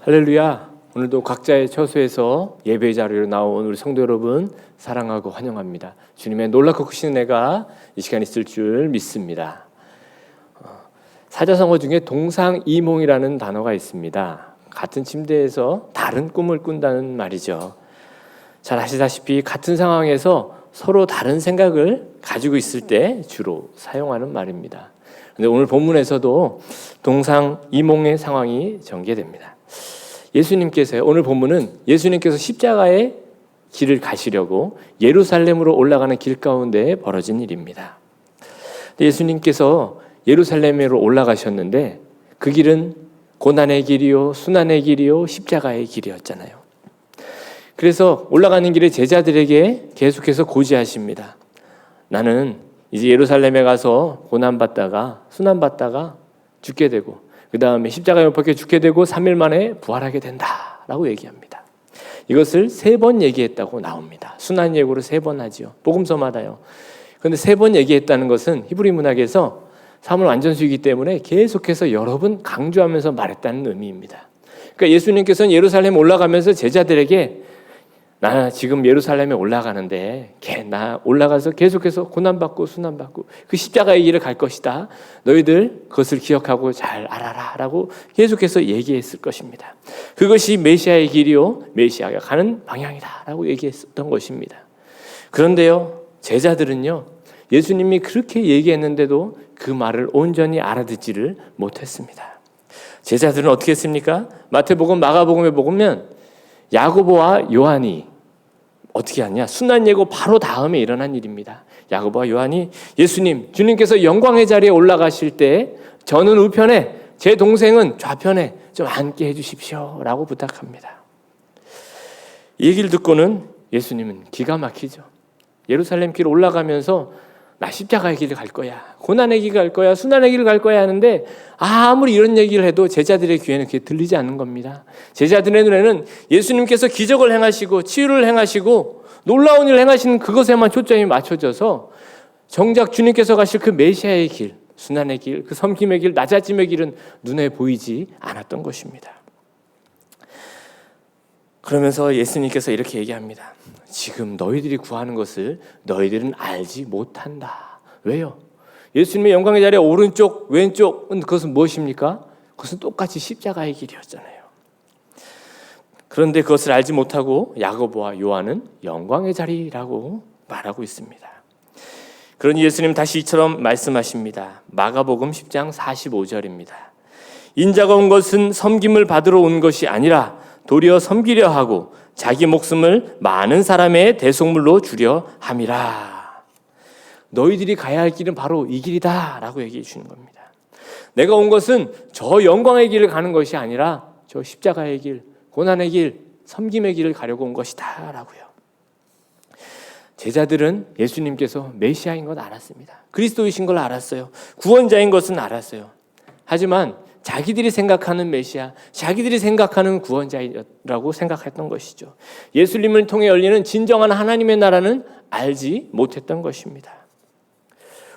할렐루야. 오늘도 각자의 처소에서 예배 자리로 나온 우리 성도 여러분 사랑하고 환영합니다. 주님의 놀랍고 크신 은혜가 이 시간에 있을 줄 믿습니다. 사자성어 중에 동상이몽이라는 단어가 있습니다. 같은 침대에서 다른 꿈을 꾼다는 말이죠. 잘 아시다시피 같은 상황에서 서로 다른 생각을 가지고 있을 때 주로 사용하는 말입니다. 그런데 오늘 본문에서도 동상이몽의 상황이 전개됩니다. 예수님께서요, 오늘 본문은 예수님께서 십자가의 길을 가시려고 예루살렘으로 올라가는 길 가운데 벌어진 일입니다. 예수님께서 예루살렘으로 올라가셨는데 그 길은 고난의 길이요, 순환의 길이요, 십자가의 길이었잖아요. 그래서 올라가는 길에 제자들에게 계속해서 고지하십니다. 나는 이제 예루살렘에 가서 고난받다가 순환받다가 죽게 되고 그 다음에 십자가에 못 박혀 죽게 되고 3일 만에 부활하게 된다라고 얘기합니다. 이것을 3번 얘기했다고 나옵니다. 순환 예고를 3번 하지요. 복음서마다요. 그런데 3번 얘기했다는 것은 히브리 문학에서 사물 완전수이기 때문에 계속해서 여러 번 강조하면서 말했다는 의미입니다. 그러니까 예수님께서는 예루살렘 올라가면서 제자들에게 나 지금 예루살렘에 올라가는데 나 올라가서 계속해서 고난받고 순환받고 그 십자가의 길을 갈 것이다. 너희들 그것을 기억하고 잘 알아라 라고 계속해서 얘기했을 것입니다. 그것이 메시아의 길이요, 메시아가 가는 방향이다 라고 얘기했었던 것입니다. 그런데요, 제자들은요, 예수님이 그렇게 얘기했는데도 그 말을 온전히 알아듣지를 못했습니다. 제자들은 어떻게 했습니까? 마태복음, 마가복음에 보면 야고보와 요한이 어떻게 하냐? 순환 예고 바로 다음에 일어난 일입니다. 야고보와 요한이 예수님, 주님께서 영광의 자리에 올라가실 때 저는 우편에, 제 동생은 좌편에 좀 앉게 해주십시오 라고 부탁합니다. 이 얘기를 듣고는 예수님은 기가 막히죠. 예루살렘 길 올라가면서 나 십자가의 길을 갈 거야, 고난의 길을 갈 거야, 순환의 길을 갈 거야 하는데 아무리 이런 얘기를 해도 제자들의 귀에는 그게 들리지 않는 겁니다. 제자들의 눈에는 예수님께서 기적을 행하시고 치유를 행하시고 놀라운 일을 행하시는 그것에만 초점이 맞춰져서 정작 주님께서 가실 그 메시아의 길, 순환의 길, 그 섬김의 길, 낮아짐의 길은 눈에 보이지 않았던 것입니다. 그러면서 예수님께서 이렇게 얘기합니다. 지금 너희들이 구하는 것을 너희들은 알지 못한다. 왜요? 예수님의 영광의 자리에 오른쪽, 왼쪽은 그것은 무엇입니까? 그것은 똑같이 십자가의 길이었잖아요. 그런데 그것을 알지 못하고 야고보와 요한은 영광의 자리라고 말하고 있습니다. 그러니 예수님 다시 이처럼 말씀하십니다. 마가복음 10장 45절입니다. 인자가 온 것은 섬김을 받으러 온 것이 아니라 도리어 섬기려 하고 자기 목숨을 많은 사람의 대속물로 주려 함이라. 너희들이 가야 할 길은 바로 이 길이다 라고 얘기해 주는 겁니다. 내가 온 것은 저 영광의 길을 가는 것이 아니라 저 십자가의 길, 고난의 길, 섬김의 길을 가려고 온 것이다 라고요. 제자들은 예수님께서 메시아인 걸 알았습니다. 그리스도이신 걸 알았어요. 구원자인 것은 알았어요. 하지만 자기들이 생각하는 메시아, 자기들이 생각하는 구원자라고 생각했던 것이죠. 예수님을 통해 열리는 진정한 하나님의 나라는 알지 못했던 것입니다.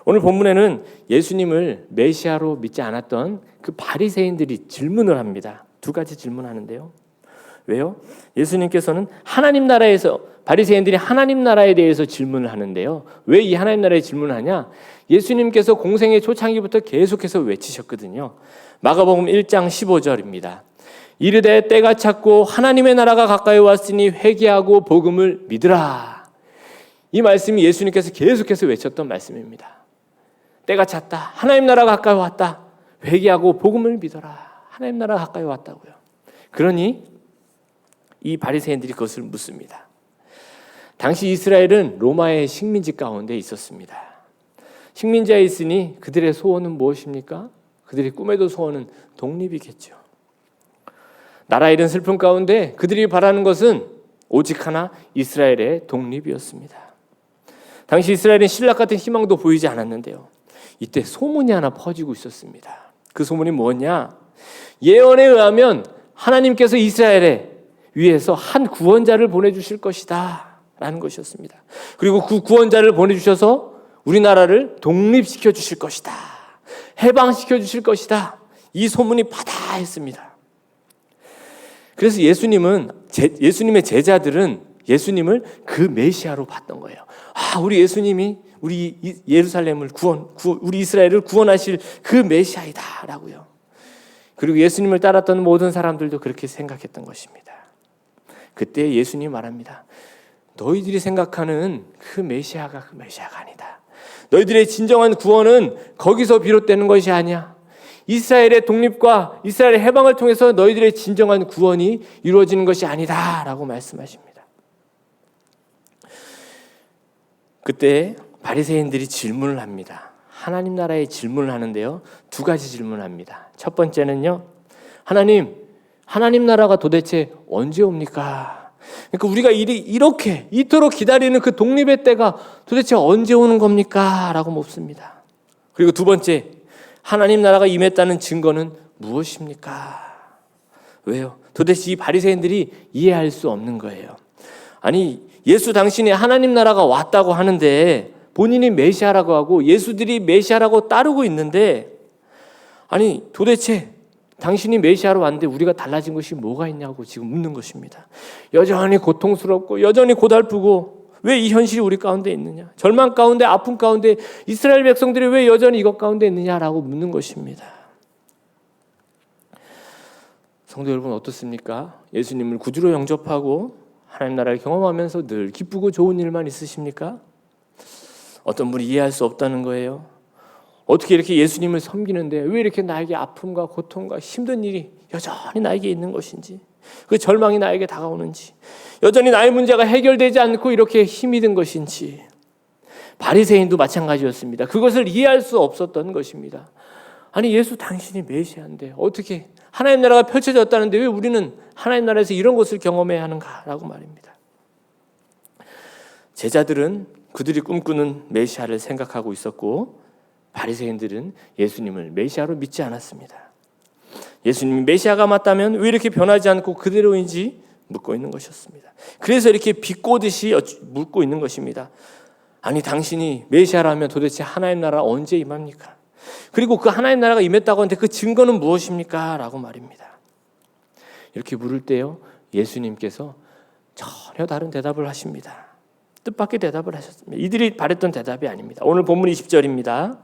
오늘 본문에는 예수님을 메시아로 믿지 않았던 그 바리새인들이 질문을 합니다. 2가지 질문하는데요. 왜요? 예수님께서는 하나님 나라에서, 바리새인들이 하나님 나라에 대해서 질문을 하는데요. 왜 이 하나님 나라에 질문을 하냐? 예수님께서 공생의 초창기부터 계속해서 외치셨거든요. 마가복음 1장 15절입니다. 이르되 때가 찼고 하나님의 나라가 가까이 왔으니 회개하고 복음을 믿으라. 이 말씀이 예수님께서 계속해서 외쳤던 말씀입니다. 때가 찼다. 하나님 나라가 가까이 왔다. 회개하고 복음을 믿어라. 하나님 나라가 가까이 왔다고요. 그러니 이 바리새인들이 그것을 묻습니다. 당시 이스라엘은 로마의 식민지 가운데 있었습니다. 식민지에 있으니 그들의 소원은 무엇입니까? 그들의 꿈에도 소원은 독립이겠죠. 나라 잃은 슬픔 가운데 그들이 바라는 것은 오직 하나, 이스라엘의 독립이었습니다. 당시 이스라엘은 신락 같은 희망도 보이지 않았는데요. 이때 소문이 하나 퍼지고 있었습니다. 그 소문이 뭐냐? 예언에 의하면 하나님께서 이스라엘에 위해서 한 구원자를 보내주실 것이다 라는 것이었습니다. 그리고 그 구원자를 보내주셔서 우리나라를 독립시켜 주실 것이다, 해방시켜 주실 것이다, 이 소문이 바다했습니다. 그래서 예수님의 제자들은 예수님을 그 메시아로 봤던 거예요. 우리 예수님이 우리 예루살렘을 우리 이스라엘을 구원하실 그 메시아이다라고요. 그리고 예수님을 따랐던 모든 사람들도 그렇게 생각했던 것입니다. 그때 예수님이 말합니다. 너희들이 생각하는 그 메시아가 그 메시아가 아니다. 너희들의 진정한 구원은 거기서 비롯되는 것이 아니야. 이스라엘의 독립과 이스라엘의 해방을 통해서 너희들의 진정한 구원이 이루어지는 것이 아니다 라고 말씀하십니다. 그때 바리새인들이 질문을 합니다. 하나님 나라에 질문을 하는데요. 두 가지 질문을 합니다. 첫 번째는요. 하나님 나라가 도대체 언제 옵니까? 그러니까 우리가 이토록 기다리는 그 독립의 때가 도대체 언제 오는 겁니까? 라고 묻습니다. 그리고 두 번째, 하나님 나라가 임했다는 증거는 무엇입니까? 왜요? 도대체 이 바리새인들이 이해할 수 없는 거예요. 아니, 예수 당신이 하나님 나라가 왔다고 하는데 본인이 메시아라고 하고 예수들이 메시아라고 따르고 있는데, 아니 도대체 당신이 메시아로 왔는데 우리가 달라진 것이 뭐가 있냐고 지금 묻는 것입니다. 여전히 고통스럽고 여전히 고달프고 왜 이 현실이 우리 가운데 있느냐, 절망 가운데 아픔 가운데 이스라엘 백성들이 왜 여전히 이것 가운데 있느냐라고 묻는 것입니다. 성도 여러분 어떻습니까? 예수님을 구주로 영접하고 하나님 나라를 경험하면서 늘 기쁘고 좋은 일만 있으십니까? 어떤 분이 이해할 수 없다는 거예요. 어떻게 이렇게 예수님을 섬기는데 왜 이렇게 나에게 아픔과 고통과 힘든 일이 여전히 나에게 있는 것인지, 그 절망이 나에게 다가오는지, 여전히 나의 문제가 해결되지 않고 이렇게 힘이 든 것인지. 바리새인도 마찬가지였습니다. 그것을 이해할 수 없었던 것입니다. 아니 예수 당신이 메시아인데 어떻게 하나님 나라가 펼쳐졌다는데 왜 우리는 하나님 나라에서 이런 것을 경험해야 하는가라고 말입니다. 제자들은 그들이 꿈꾸는 메시아를 생각하고 있었고 바리새인들은 예수님을 메시아로 믿지 않았습니다. 예수님이 메시아가 맞다면 왜 이렇게 변하지 않고 그대로인지 묻고 있는 것이었습니다. 그래서 이렇게 비꼬듯이 묻고 있는 것입니다. 아니 당신이 메시아라면 도대체 하나님 나라 언제 임합니까? 그리고 그 하나님 나라가 임했다고 하는데 그 증거는 무엇입니까? 라고 말입니다. 이렇게 물을 때요, 예수님께서 전혀 다른 대답을 하십니다. 뜻밖의 대답을 하셨습니다. 이들이 바랬던 대답이 아닙니다. 오늘 본문 20절입니다.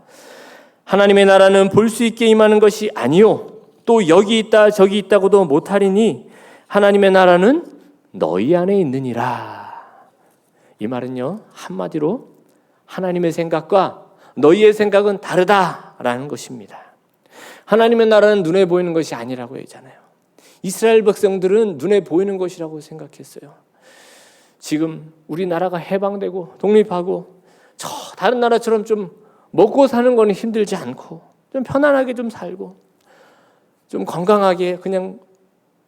하나님의 나라는 볼 수 있게 임하는 것이 아니요 또 여기 있다 저기 있다고도 못하리니 하나님의 나라는 너희 안에 있느니라. 이 말은요, 한마디로 하나님의 생각과 너희의 생각은 다르다라는 것입니다. 하나님의 나라는 눈에 보이는 것이 아니라고 했잖아요. 이스라엘 백성들은 눈에 보이는 것이라고 생각했어요. 지금 우리나라가 해방되고 독립하고 다른 나라처럼 좀 먹고 사는 거는 힘들지 않고 좀 편안하게 좀 살고 좀 건강하게 그냥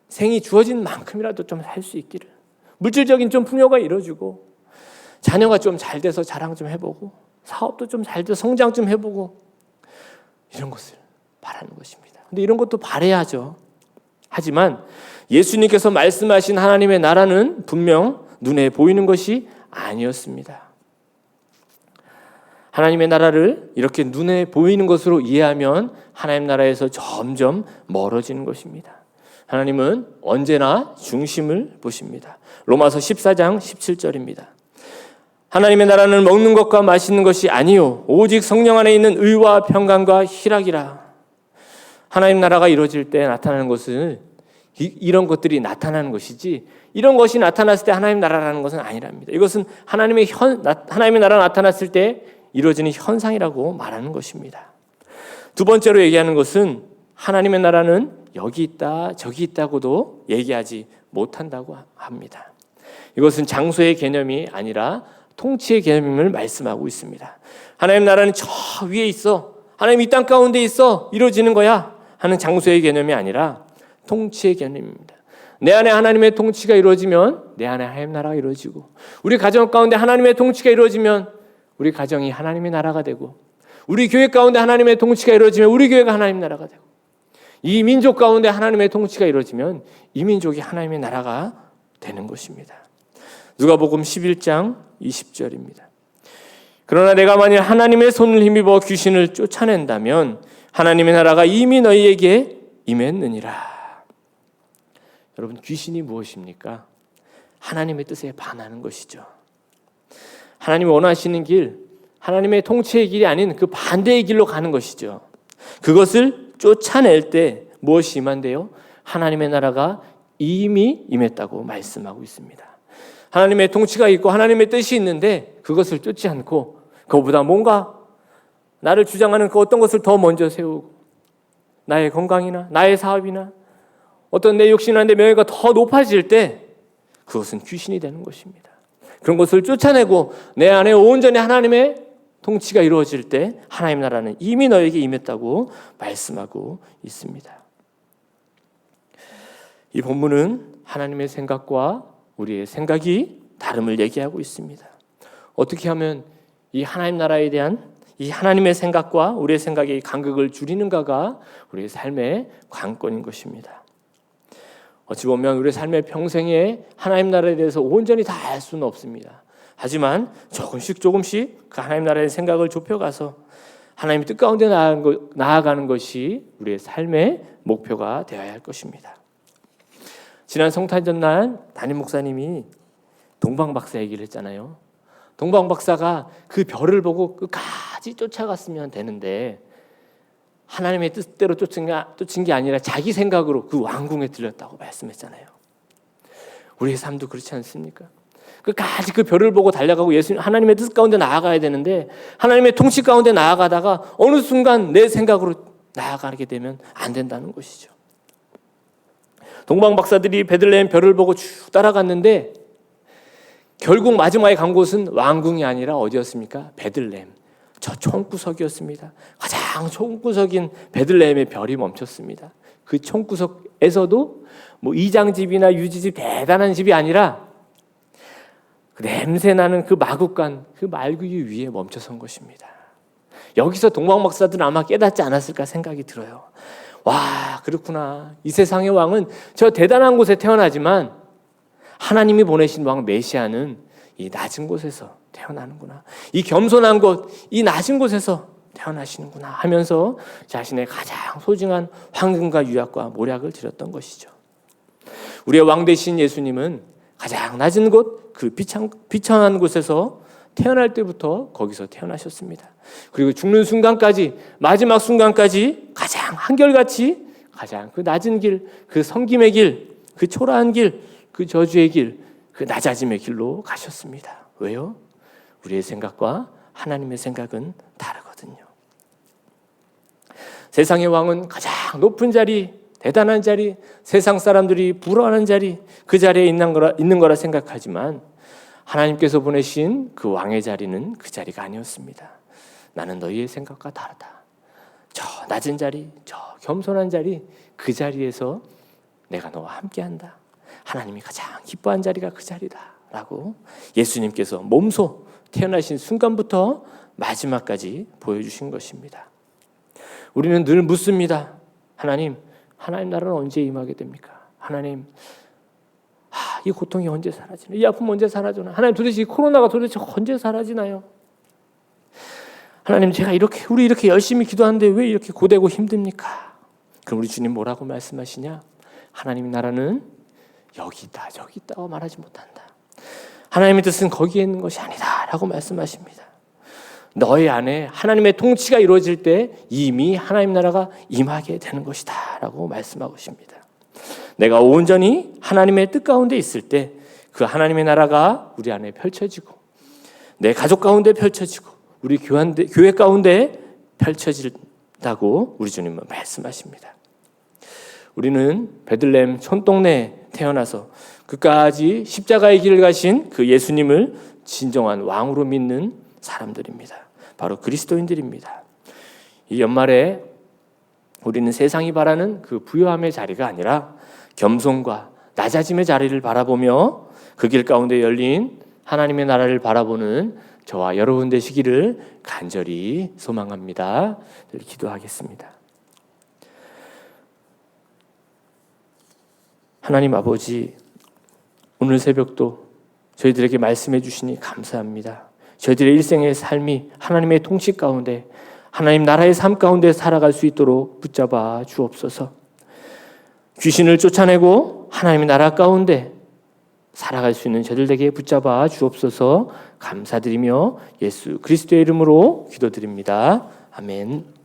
생이 주어진 만큼이라도 좀 살 수 있기를, 물질적인 좀 풍요가 이루어지고 자녀가 좀 잘 돼서 자랑 좀 해보고 사업도 좀 잘 돼서 성장 좀 해보고 이런 것을 바라는 것입니다. 근데 이런 것도 바라야죠. 하지만 예수님께서 말씀하신 하나님의 나라는 분명 눈에 보이는 것이 아니었습니다. 하나님의 나라를 이렇게 눈에 보이는 것으로 이해하면 하나님 나라에서 점점 멀어지는 것입니다. 하나님은 언제나 중심을 보십니다. 로마서 14장 17절입니다. 하나님의 나라는 먹는 것과 마시는 것이 아니요 오직 성령 안에 있는 의와 평강과 희락이라. 하나님 나라가 이루어질 때 나타나는 것은 이런 것들이 나타나는 것이지, 이런 것이 나타났을 때 하나님 나라라는 것은 아니랍니다. 이것은 하나님의 나라가 나타났을 때 이루어지는 현상이라고 말하는 것입니다. 두 번째로 얘기하는 것은 하나님의 나라는 여기 있다 저기 있다고도 얘기하지 못한다고 합니다. 이것은 장소의 개념이 아니라 통치의 개념임을 말씀하고 있습니다. 하나님 나라는 저 위에 있어, 하나님 이 땅 가운데 있어, 이루어지는 거야 하는 장소의 개념이 아니라 통치의 개념입니다. 내 안에 하나님의 통치가 이루어지면 내 안에 하나님 나라가 이루어지고, 우리 가정 가운데 하나님의 통치가 이루어지면 우리 가정이 하나님의 나라가 되고, 우리 교회 가운데 하나님의 통치가 이루어지면 우리 교회가 하나님 나라가 되고, 이 민족 가운데 하나님의 통치가 이루어지면 이 민족이 하나님의 나라가 되는 것입니다. 누가복음 11장 20절입니다. 그러나 내가 만일 하나님의 손을 힘입어 귀신을 쫓아낸다면 하나님의 나라가 이미 너희에게 임했느니라. 여러분, 귀신이 무엇입니까? 하나님의 뜻에 반하는 것이죠. 하나님이 원하시는 길, 하나님의 통치의 길이 아닌 그 반대의 길로 가는 것이죠. 그것을 쫓아낼 때 무엇이 임한대요? 하나님의 나라가 이미 임했다고 말씀하고 있습니다. 하나님의 통치가 있고 하나님의 뜻이 있는데 그것을 쫓지 않고 그것보다 뭔가 나를 주장하는 그 어떤 것을 더 먼저 세우고 나의 건강이나 나의 사업이나 어떤 내 욕심이나 내 명예가 더 높아질 때 그것은 귀신이 되는 것입니다. 그런 것을 쫓아내고 내 안에 온전히 하나님의 통치가 이루어질 때 하나님 나라는 이미 너에게 임했다고 말씀하고 있습니다. 이 본문은 하나님의 생각과 우리의 생각이 다름을 얘기하고 있습니다. 어떻게 하면 이 하나님 나라에 대한 이 하나님의 생각과 우리의 생각의 간극을 줄이는가가 우리의 삶의 관건인 것입니다. 어찌 보면 우리의 삶의 평생에 하나님 나라에 대해서 온전히 다 알 수는 없습니다. 하지만 조금씩 그 하나님 나라의 생각을 좁혀가서 하나님의 뜻 가운데 나아가는 것이 우리의 삶의 목표가 되어야 할 것입니다. 지난 성탄 전날 담임 목사님이 동방박사 얘기를 했잖아요. 동방박사가 그 별을 보고 끝까지 쫓아갔으면 되는데 하나님의 뜻대로 쫓은 게 아니라 자기 생각으로 그 왕궁에 들렸다고 말씀했잖아요. 우리의 삶도 그렇지 않습니까? 끝까지 그 별을 보고 달려가고 하나님의 뜻 가운데 나아가야 되는데 하나님의 통치 가운데 나아가다가 어느 순간 내 생각으로 나아가게 되면 안 된다는 것이죠. 동방박사들이 베들레헴 별을 보고 쭉 따라갔는데 결국 마지막에 간 곳은 왕궁이 아니라 어디였습니까? 베들레헴. 저 총구석이었습니다. 가장 총구석인 베들레헴의 별이 멈췄습니다. 그 총구석에서도 뭐 이장집이나 유지집 대단한 집이 아니라 그 냄새나는 그 마구간, 그 말구유 위에 멈춰선 것입니다. 여기서 동방박사들은 아마 깨닫지 않았을까 생각이 들어요. 와, 그렇구나. 이 세상의 왕은 저 대단한 곳에 태어나지만 하나님이 보내신 왕 메시아는 이 낮은 곳에서 태어나는구나. 이 겸손한 곳, 이 낮은 곳에서 태어나시는구나 하면서 자신의 가장 소중한 황금과 유약과 모략을 드렸던 것이죠. 우리의 왕 되신 예수님은 가장 낮은 곳, 그 비천한 곳에서 태어날 때부터 거기서 태어나셨습니다. 그리고 죽는 순간까지, 마지막 순간까지 가장 한결같이 가장 그 낮은 길, 그 섬김의 길, 그 초라한 길, 그 저주의 길, 그 낮아짐의 길로 가셨습니다. 왜요? 우리의 생각과 하나님의 생각은 다르거든요. 세상의 왕은 가장 높은 자리, 대단한 자리, 세상 사람들이 부러워하는 자리, 그 자리에 있는 거라 생각하지만 하나님께서 보내신 그 왕의 자리는 그 자리가 아니었습니다. 나는 너희의 생각과 다르다. 저 낮은 자리, 저 겸손한 자리, 그 자리에서 내가 너와 함께한다. 하나님이 가장 기뻐한 자리가 그 자리다 라고 예수님께서 몸소 태어나신 순간부터 마지막까지 보여주신 것입니다. 우리는 늘 묻습니다. 하나님 나라는 언제 임하게 됩니까? 하나님, 이 고통이 언제 사라지나? 이 아픔 언제 사라지나? 하나님, 도대체 이 코로나가 도대체 언제 사라지나요? 하나님, 우리 이렇게 열심히 기도하는데 왜 이렇게 고되고 힘듭니까? 그럼 우리 주님 뭐라고 말씀하시냐? 하나님 나라는 여기 있다, 저기 있다고 말하지 못한다. 하나님의 뜻은 거기에 있는 것이 아니다 라고 말씀하십니다. 너희 안에 하나님의 통치가 이루어질 때 이미 하나님 나라가 임하게 되는 것이다 라고 말씀하고 계십니다. 내가 온전히 하나님의 뜻 가운데 있을 때 그 하나님의 나라가 우리 안에 펼쳐지고 내 가족 가운데 펼쳐지고 우리 교회 가운데 펼쳐진다고 우리 주님은 말씀하십니다. 우리는 베들레헴 촌동네에 태어나서 끝까지 십자가의 길을 가신 그 예수님을 진정한 왕으로 믿는 사람들입니다. 바로 그리스도인들입니다. 이 연말에 우리는 세상이 바라는 그 부요함의 자리가 아니라 겸손과 낮아짐의 자리를 바라보며 그 길 가운데 열린 하나님의 나라를 바라보는 저와 여러분 되시기를 간절히 소망합니다. 기도하겠습니다. 하나님 아버지, 오늘 새벽도 저희들에게 말씀해 주시니 감사합니다. 저희들의 일생의 삶이 하나님의 통치 가운데 하나님 나라의 삶 가운데 살아갈 수 있도록 붙잡아 주옵소서. 귀신을 쫓아내고 하나님의 나라 가운데 살아갈 수 있는 저들에게 붙잡아 주옵소서. 감사드리며 예수 그리스도의 이름으로 기도드립니다. 아멘.